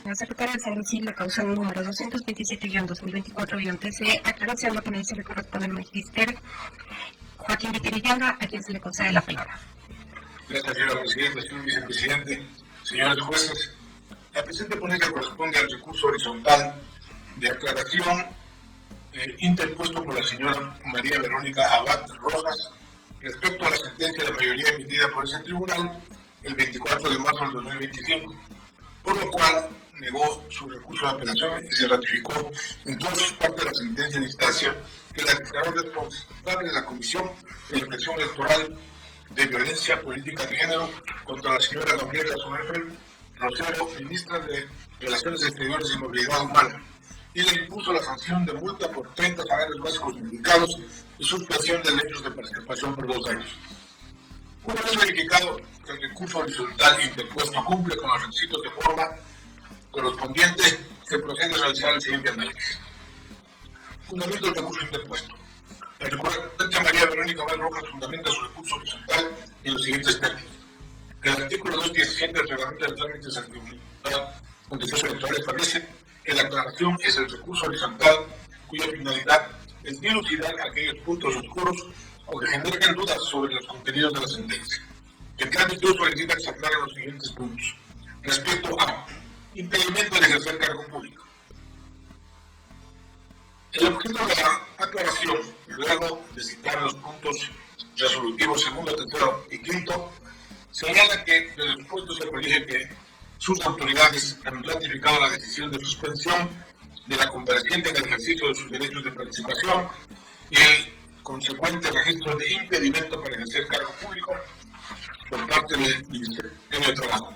La secretaria de Salud Civil, la causa número 227-2024-TCE, aclaración a la ponencia le corresponde al magister Joaquín Vitirillanga, a quien se le concede la palabra. Gracias, señora presidenta, señor vicepresidente, señores jueces. La presente ponencia corresponde al recurso horizontal de aclaración interpuesto por la señora María Verónica Abad Rojas respecto a la sentencia de mayoría emitida por ese tribunal el 24 de marzo del 2025, por lo cual negó su recurso de apelación y se ratificó en todas sus partes de la sentencia de instancia que la declaró responsable de la Comisión de Elección Electoral de Violencia Política de Género contra la señora Gabriela Sonrefel Rosero, ministra de Relaciones Exteriores y Movilidad Humana, y le impuso la sanción de multa por 30 salarios básicos indicados y suspensión de derechos de participación por 2 años. Una vez verificado que el recurso horizontal interpuesto cumple con los requisitos de forma correspondientes, se procede a realizar el siguiente análisis. Fundamento del recurso interpuesto. La recurrente María Verónica Abad Rojas fundamenta su recurso horizontal en los siguientes términos. El artículo 217 del reglamento de trámites al Tribunal Contencioso Electoral establece que la aclaración es el recurso horizontal cuya finalidad es dilucidar aquellos puntos oscuros o que generen dudas sobre los contenidos de la sentencia. El trámite solicita que se aclaren los siguientes puntos. Respecto a impedimento de ejercer cargo público. El objeto de la aclaración, luego de citar los puntos resolutivos segundo, tercero y quinto, señala que de los puntos se colige que sus autoridades han ratificado la decisión de suspensión de la compareciente en el ejercicio de sus derechos de participación y el consecuente registro de impedimento para ejercer cargo público por parte del Ministerio de Trabajo.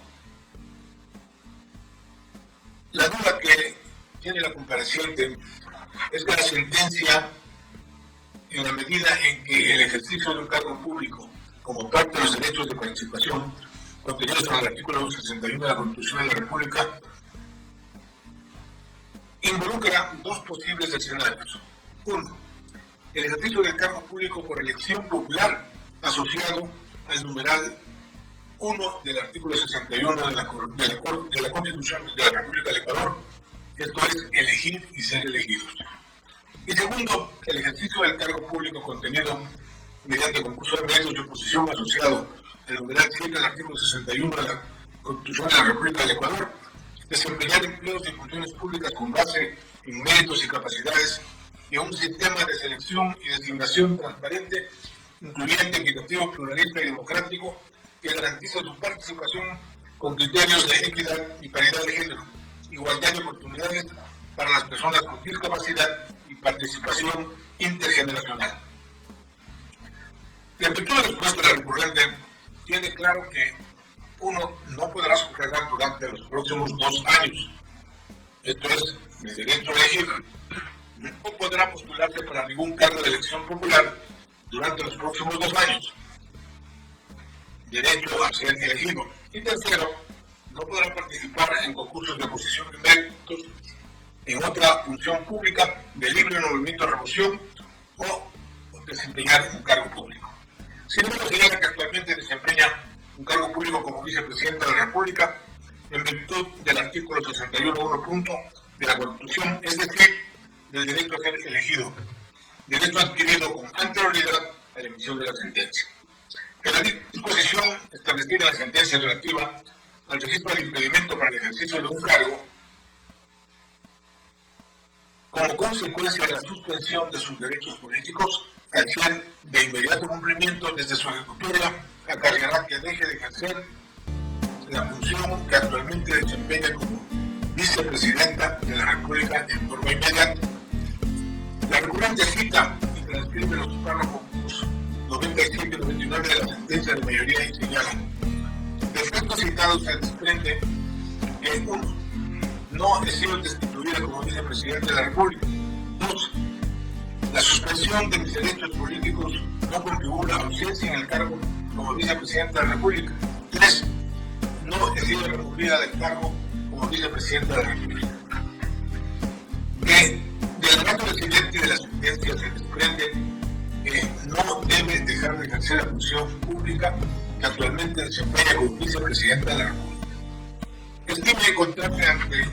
La duda que tiene la compareciente es que la sentencia, en la medida en que el ejercicio de un cargo público como parte de los derechos de participación contenidos en el artículo 61 de la Constitución de la República, involucra 2 posibles escenarios. 1. El ejercicio del cargo público por elección popular asociado al numeral 1 del artículo 61 de la Constitución de la República del Ecuador, esto es, elegir y ser elegidos. Y segundo, el ejercicio del cargo público contenido mediante concurso de méritos de oposición asociado al numeral 7 del artículo 61 de la Constitución de la República del Ecuador, desempeñar empleos y funciones públicas con base en méritos y capacidades y un sistema de selección y designación transparente, incluyente, equitativo, pluralista y democrático que garantiza su participación con criterios de equidad y paridad de género, igualdad de oportunidades para las personas con discapacidad y participación intergeneracional. La apertura después de la recurrente tiene claro que uno no podrá sufragar durante los próximos 2 años. Esto es, el derecho a elegir. No podrá postularse para ningún cargo de elección popular durante los próximos 2 años. Derecho a ser elegido. Y tercero, no podrá participar en concursos de oposición de méritos en otra función pública de libre movimiento de remoción o desempeñar un cargo público. Sin embargo, señala que actualmente desempeña un cargo público como vicepresidenta de la República en virtud del artículo 61.1 punto de la Constitución, es decir, del derecho a ser elegido, derecho adquirido con anterioridad a la emisión de la sentencia. En la disposición establecida en la sentencia relativa al registro del impedimento para el ejercicio de un cargo, como consecuencia de la suspensión de sus derechos políticos, al ser de inmediato cumplimiento desde su ejecutoria, acarreará que deje de ejercer la función que actualmente desempeña como vicepresidenta de la República en forma inmediata. La recurrente cita y transcribe los párrafos 97 y 99 de la sentencia de mayoría y señala: de efectos citados se desprende que 1. No he sido destituida como vicepresidente de la República. 2. La suspensión de mis derechos políticos no configura ausencia en el cargo como vicepresidenta de la República. 3. No he sido removida del cargo como vicepresidenta de la República. Del dato residente de la sentencia se desprende que no debe dejar de ejercer la función pública que actualmente desempeña como vicepresidenta de la República. Es estime encontrarse ante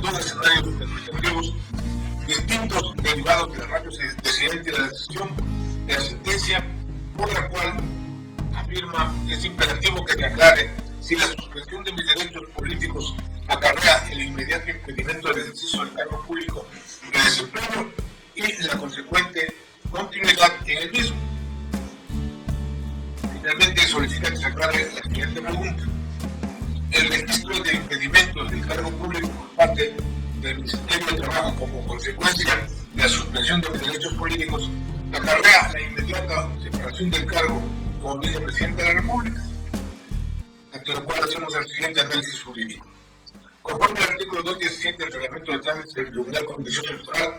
dos escenarios interpretativos distintos derivados de la ratio decidente de la decisión de la sentencia, por la cual afirma es imperativo que se aclare si la suspensión de mis derechos políticos acarrea el inmediato impedimento del ejercicio del cargo público de desempeño y la consecuente continuidad en el mismo. Finalmente solicita que se aclare la siguiente pregunta: el registro de impedimentos del cargo público por parte del Ministerio de Trabajo como consecuencia de la suspensión de mis derechos políticos acarrea la inmediata separación del cargo como vicepresidente de la República, ante lo cual hacemos el siguiente análisis jurídico. Conforme al artículo 217 del Reglamento de Trámites del Tribunal Contencioso Electoral,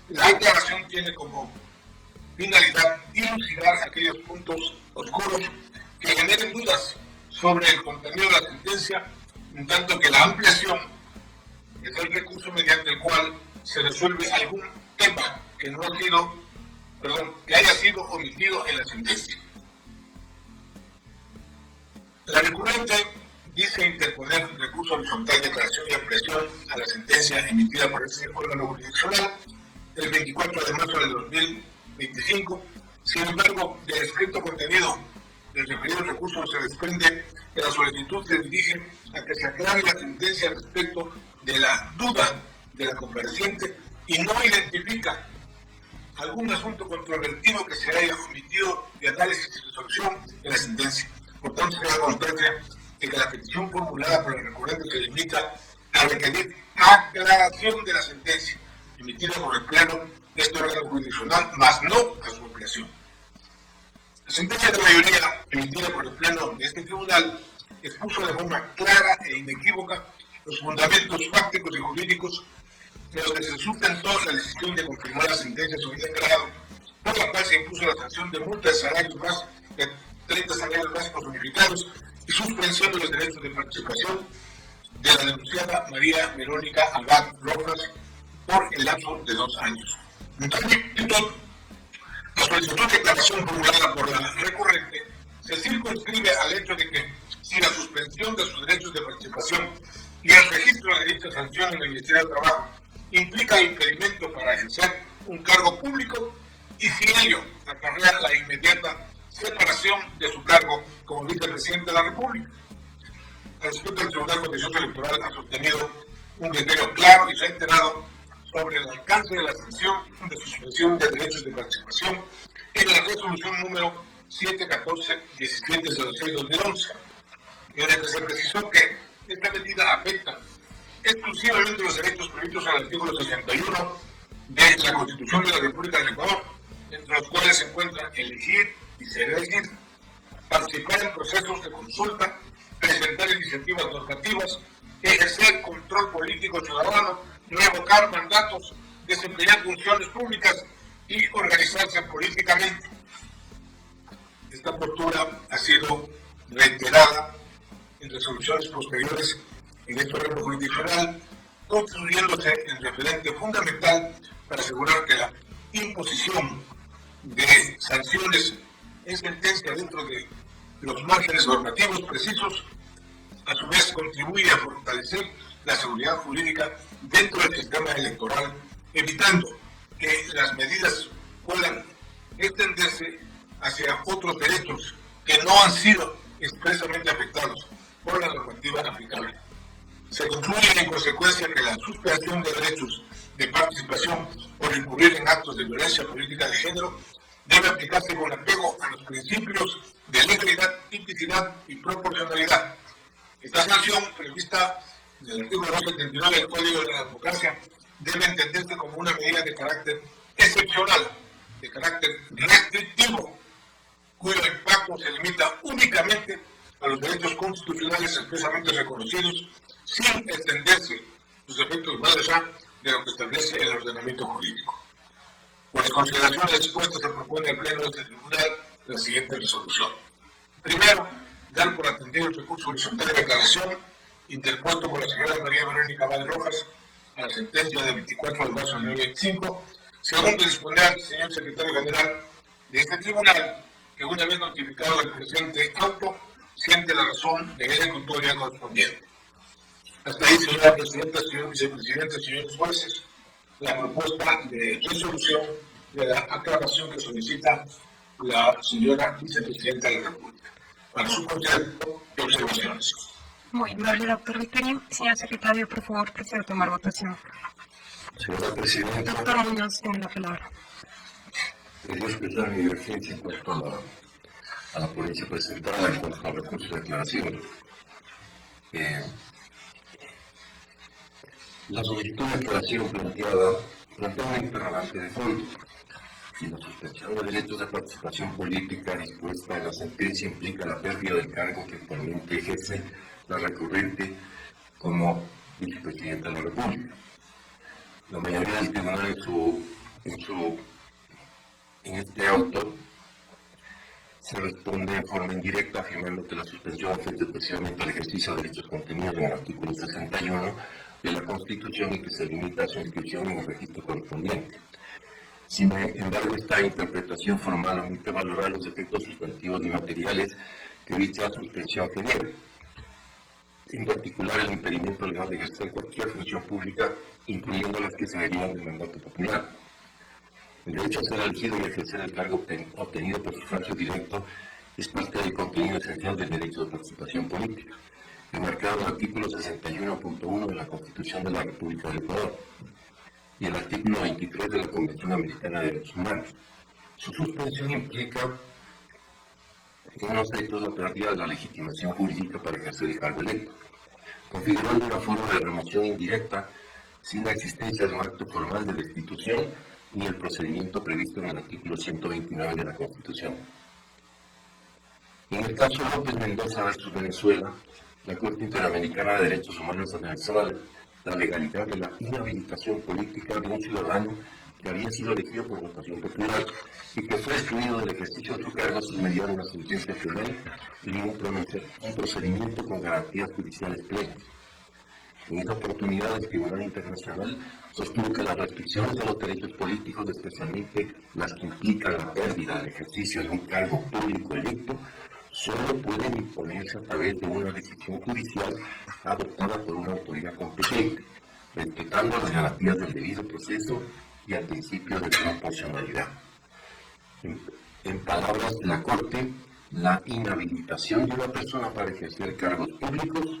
la aclaración tiene como finalidad dilucidar aquellos puntos oscuros que generen dudas sobre el contenido de la sentencia, en tanto que la ampliación es el recurso mediante el cual se resuelve algún tema que haya sido omitido en la sentencia. La recurrente dice interponer recurso horizontal de aclaración y ampliación a la sentencia emitida por ese órgano jurisdiccional el 24 de marzo del 2025. Sin embargo, del escrito contenido del referido recurso se desprende que la solicitud se dirige a que se aclare la sentencia respecto de la duda de la compareciente y no identifica algún asunto controvertido que se haya omitido de análisis y resolución de la sentencia. Por tanto, se da constancia de que la petición formulada por el recurrente se limita a requerir aclaración de la sentencia emitida por el Pleno de este órgano jurisdiccional, más no a su ampliación. La sentencia de mayoría emitida por el Pleno de este tribunal expuso de forma clara e inequívoca los fundamentos fácticos y jurídicos de los que se sustentó la decisión de confirmar la sentencia subida en grado, por la cual se impuso la sanción de multa de salarios más de 30 salarios básicos unificados y suspensión de los derechos de participación de la denunciada María Verónica Abad Rojas por el lapso de 2 años. En tal sentido, la solicitud de aclaración formulada por la recurrente se circunscribe al hecho de que si la suspensión de sus derechos de participación y el registro de dicha sanción en el Ministerio de Trabajo implica impedimento para ejercer un cargo público y si ello acarrea la inmediata separación de su cargo como vicepresidente de la República. Al respecto, el Tribunal Contencioso Electoral ha sostenido un criterio claro y reiterado sobre el alcance de la sanción de suspensión de derechos de participación en la resolución número 714-1706-2011, en la que se precisó que esta medida afecta exclusivamente los derechos previstos en el artículo 61 de la Constitución de la República del Ecuador, entre los cuales se encuentran elegir y ser elegido, participar en procesos de consulta, presentar iniciativas normativas, ejercer control político ciudadano, revocar mandatos, desempeñar funciones públicas y organizarse políticamente. Esta postura ha sido reiterada en resoluciones posteriores en este órgano jurisdiccional, constituyéndose en referente fundamental para asegurar que la imposición de sanciones en sentencia dentro de los márgenes normativos precisos, a su vez contribuye a fortalecer la seguridad jurídica dentro del sistema electoral, evitando que las medidas puedan extenderse hacia otros derechos que no han sido expresamente afectados por la normativa aplicable. Se concluye en consecuencia que la suspensión de derechos de participación por incurrir en actos de violencia política de género debe aplicarse con apego a los principios de legalidad, tipicidad y proporcionalidad. Esta sanción prevista en el artículo 279 del Código de la Democracia debe entenderse como una medida de carácter excepcional, de carácter restrictivo, cuyo impacto se limita únicamente a los derechos constitucionales expresamente reconocidos, sin extenderse sus efectos más allá de lo que establece el ordenamiento jurídico. Por las consideraciones expuestas, se propone al Pleno de este Tribunal la siguiente resolución. Primero, dar por atendido el recurso horizontal de declaración interpuesto por la señora María Verónica Abad Rojas a la sentencia del 24 de marzo del 2025, segundo, disponer al señor secretario general de este tribunal que, una vez notificado el presente auto, siente la razón de ejecutoria correspondiente. Hasta ahí, señora presidenta, señor vicepresidente, señores jueces, la propuesta de resolución de la aclaración que solicita la señora vicepresidenta de la República. Para su consideración y observaciones. Muy amable, doctor Victorín. Señor secretario, por favor, proceda a tomar votación. Señora Presidenta, Doctor Muñoz, tiene la palabra. quería expresar mi divergencia en cuanto a la ponencia presentada en cuanto al recurso de aclaración. La solicitud de aclaración plantea un interrogante de fondo. Si la suspensión de derechos de participación política dispuesta en la sentencia implica la pérdida del cargo que actualmente ejerce la recurrente como vicepresidenta de la República. La mayoría del tribunal en este auto se responde en forma indirecta afirmando que la suspensión afecta especialmente al ejercicio de derechos contenidos en el artículo 61 de la Constitución y que se limita a su inscripción en el registro correspondiente. Sin embargo, esta interpretación formal omite valorar los efectos sustantivos y materiales que dicha suspensión genera, en particular el impedimento legal de ejercer cualquier función pública, incluyendo las que se derivan del mandato popular. El derecho a ser elegido y ejercer el cargo obtenido por sufragio directo es parte del contenido esencial del derecho de participación política, enmarcado en el artículo 61.1 de la Constitución de la República del Ecuador y el artículo 23 de la Convención Americana de Derechos Humanos. Su suspensión implica en unos hechos la pérdida de la legitimación jurídica para ejercer el cargo electo, configurando una forma de remoción indirecta sin la existencia de un acto formal de destitución ni el procedimiento previsto en el artículo 129 de la Constitución. En el caso López Mendoza versus Venezuela, la Corte Interamericana de Derechos Humanos analizó la legalidad de la inhabilitación política de un ciudadano que había sido elegido por votación popular y que fue excluido del ejercicio de su cargo sin mediar una sentencia penal y un procedimiento con garantías judiciales plenas. En esa oportunidad, el Tribunal Internacional sostuvo que las restricciones de los derechos políticos, especialmente las que implican la pérdida del ejercicio de un cargo público electo, solo pueden imponerse a través de una decisión judicial adoptada por una autoridad competente, respetando las garantías del debido proceso y al principio de proporcionalidad. En palabras de la Corte, la inhabilitación de una persona para ejercer cargos públicos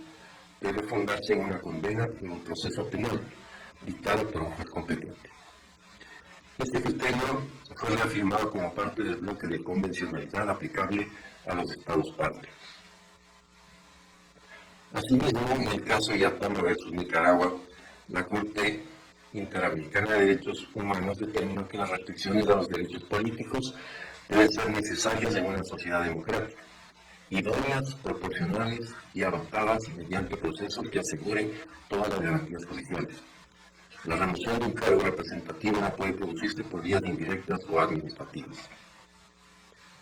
debe fundarse en una condena en un proceso penal dictado por un juez competente. Este criterio fue reafirmado como parte del bloque de convencionalidad aplicable a los Estados partes. Asimismo, en el caso Yatama versus Nicaragua, la Corte Interamericana de Derechos Humanos determinó que las restricciones a los derechos políticos deben ser necesarias en una sociedad democrática, idóneas, proporcionales y adoptadas mediante procesos que aseguren todas las garantías judiciales. La remoción de un cargo representativo no puede producirse por vías indirectas o administrativas.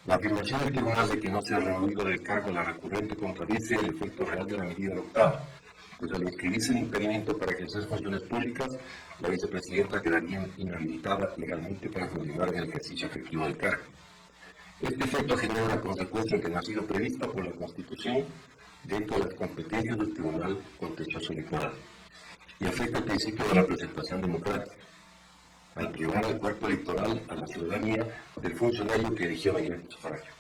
La afirmación del tribunal de que no se ha removido del cargo la recurrente contradice el efecto real de la medida adoptada, pues al inscribirse el impedimento para ejercer funciones públicas, la vicepresidenta quedaría inhabilitada legalmente para continuar en el ejercicio efectivo del cargo. Este efecto genera una consecuencia que no ha sido prevista por la Constitución dentro de las competencias del Tribunal Contencioso Electoral y afecta el principio de la representación democrática, al privar al cuerpo electoral a la ciudadanía del funcionario que eligió mediante sufragio.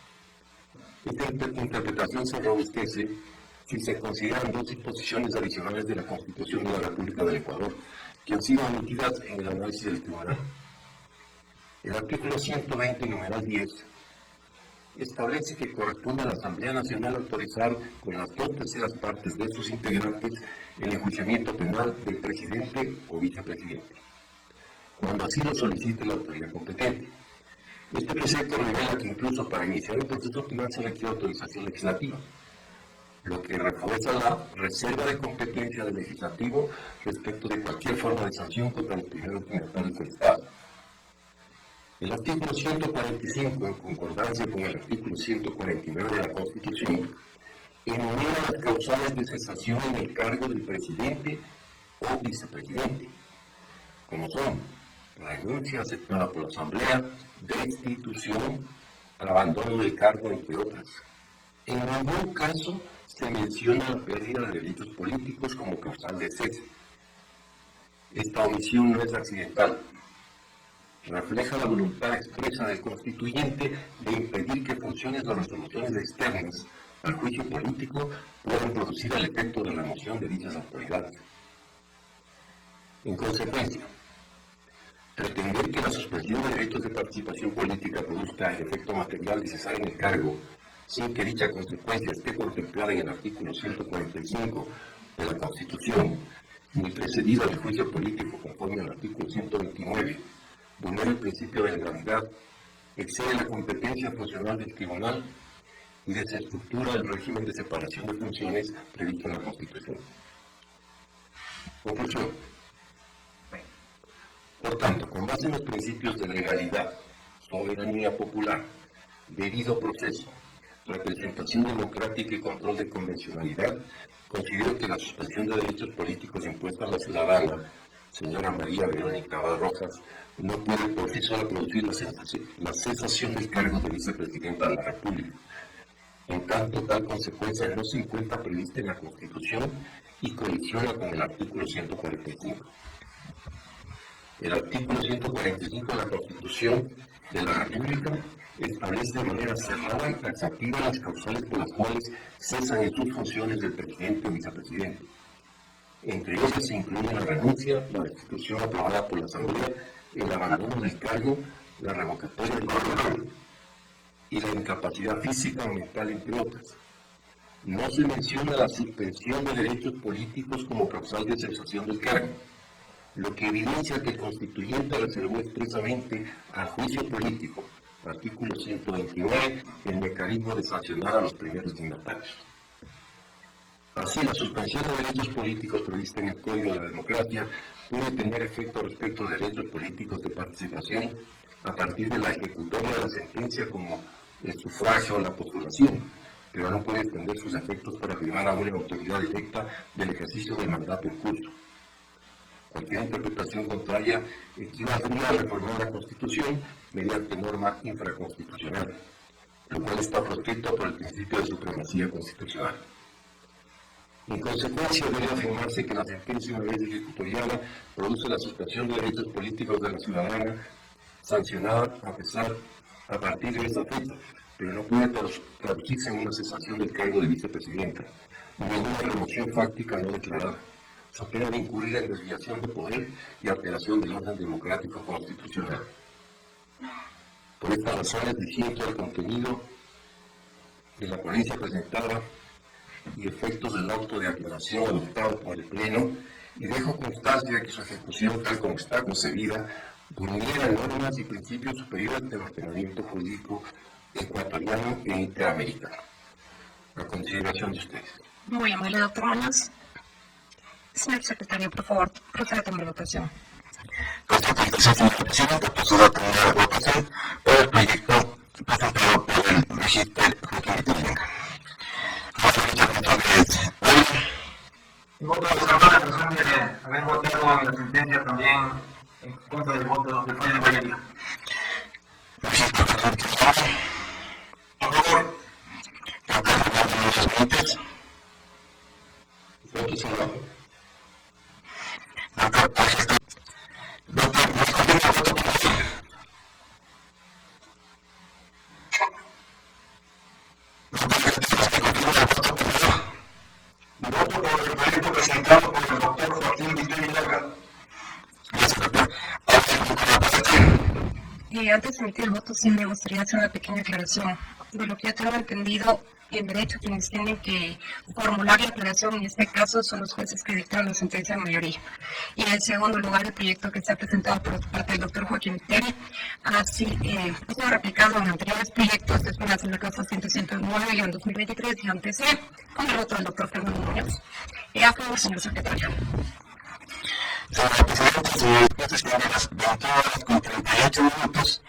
Esta interpretación se robustece si se consideran dos disposiciones adicionales de la Constitución de la República del Ecuador que han sido omitidas en el análisis del tribunal. El artículo 120, numeral 10, establece que corresponde a la Asamblea Nacional autorizar con las 2/3 partes de sus integrantes el enjuiciamiento penal del presidente o vicepresidente, cuando así lo solicite la autoridad competente. Este precepto revela que incluso para iniciar el proceso penal se requiere autorización legislativa, lo que refuerza la reserva de competencia del legislativo respecto de cualquier forma de sanción contra los primeros dignatarios del Estado. El artículo 145, en concordancia con el artículo 149 de la Constitución, enumera las causales de cesación en el cargo del presidente o vicepresidente, como son renuncia aceptada por la Asamblea, destitución, al abandono del cargo, entre otras. En ningún caso se menciona la pérdida de derechos políticos como causal de cese. Esta omisión no es accidental. Refleja la voluntad expresa del constituyente de impedir que funciones o resoluciones externas al juicio político puedan producir el efecto de remoción de dichas autoridades. En consecuencia, pretender que la suspensión de derechos de participación política produzca el efecto material de cesar en el cargo, sin que dicha consecuencia esté contemplada en el artículo 145 de la Constitución, ni precedida del juicio político conforme al artículo 129, vulnera el principio de legalidad, excede la competencia funcional del tribunal y desestructura el régimen de separación de funciones previsto en la Constitución. Conclusión. Por tanto, con base en los principios de legalidad, soberanía popular, debido proceso, representación democrática y control de convencionalidad, considero que la suspensión de derechos políticos impuesta a la ciudadana, señora María Verónica Rojas, no puede por sí sola producir la cesación del cargo de vicepresidenta de la República. En tanto, tal consecuencia no se encuentra prevista en la Constitución y colisiona con el artículo 145. El artículo 145 de la Constitución de la República establece de manera cerrada y taxativa las causales por las cuales cesan en sus funciones del presidente o vicepresidente. Entre ellas se incluyen la renuncia, la destitución aprobada por la Asamblea, el abandono del cargo, la revocatoria del gobierno y la incapacidad física o mental, entre otras. No se menciona la suspensión de derechos políticos como causal de cesación del cargo, lo que evidencia que el constituyente reservó expresamente al juicio político, artículo 129, el mecanismo de sancionar a los primeros dignatarios. Así, la suspensión de derechos políticos prevista en el Código de la Democracia puede tener efecto respecto de derechos políticos de participación a partir de la ejecutoria de la sentencia como el sufragio o la postulación, pero no puede extender sus efectos para privar a una autoridad directa del ejercicio del mandato en curso. Cualquier interpretación contraria equivaldría a reformar la Constitución mediante norma infraconstitucional, lo cual está proscrito por el principio de supremacía constitucional. En consecuencia, debe afirmarse que la sentencia, una vez ejecutoriada, produce la suspensión de derechos políticos de la ciudadana, sancionada a partir de esa fecha, pero no puede traducirse en una cesación del cargo de vicepresidenta, ni en una remoción fáctica no declarada, so pena de incurrir en desviación de poder y alteración del orden democrático constitucional. Por estas razones, diciendo el contenido de la ponencia presentada y efectos del auto de aclaración adoptado por el Pleno, y dejo constancia de que su ejecución, tal como está concebida, vulnera normas y principios superiores del ordenamiento jurídico ecuatoriano e interamericano. A consideración de ustedes. Muy amable, doctor Muñoz. Señor secretario, por favor, proceda a tomar votación. Señor presidente, proceda a tomar votación por el proyecto presentado por el magister Joaquín Vitilienga. Y voto de desacuerdo a razón de haber votado en la sentencia también en contra del voto de fallo de mayoría. A favor. Votos abajo. Voto por el proyecto presentado por el doctor Joaquín Vitilienga. Antes de emitir el voto, sí me gustaría hacer una pequeña aclaración. De lo que yo tengo entendido, en derecho quienes tienen que formular la aclaración en este caso son los jueces que dictaron la sentencia de mayoría. Y en segundo lugar, el proyecto que está presentado por parte del doctor Joaquín Viteri ha sido replicado en anteriores proyectos, después en la casa 109 y en 2023 y antes con el voto del doctor Fernando Muñoz. A favor, señor secretario. Señor presidente, señores jueces, señoras, 21 horas con 38 minutos,